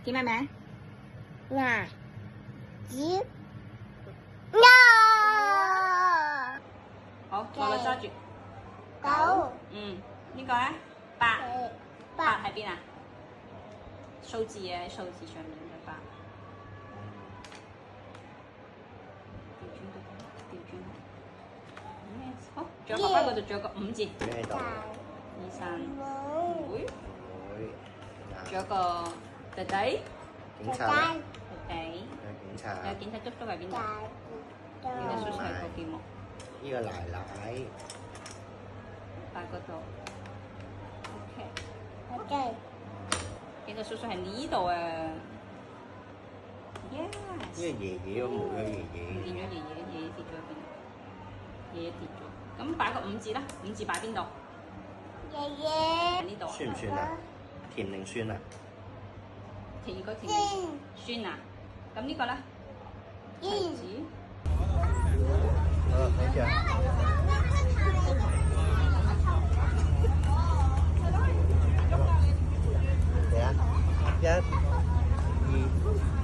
叫咩名？牙子好，攞個揸住。狗呢個咧8，8八喺邊啊？數字嘅喺數字上面嘅8。調轉咩？好，仲有爸爸嗰度仲有個5字。咩度？醫生妹，會。仲有個弟弟。警察咧？弟弟。有警察。有警察叔叔喺邊度？警察叔叔喺嗰邊喎。呢個奶奶。8嗰度。OK。OK 警察叔叔喺呢度啊。Yes。呢個爺爺都冇咗爺爺。見咗爺爺，爺爺跌咗喺邊？爺爺跌咗。咁擺個5字啦，5字擺邊度？爺爺喺呢度啊。酸唔酸啊？甜定酸啊？甜酸啊？咁呢個咧？提子。好，睇住啊！嚟啊！1、2。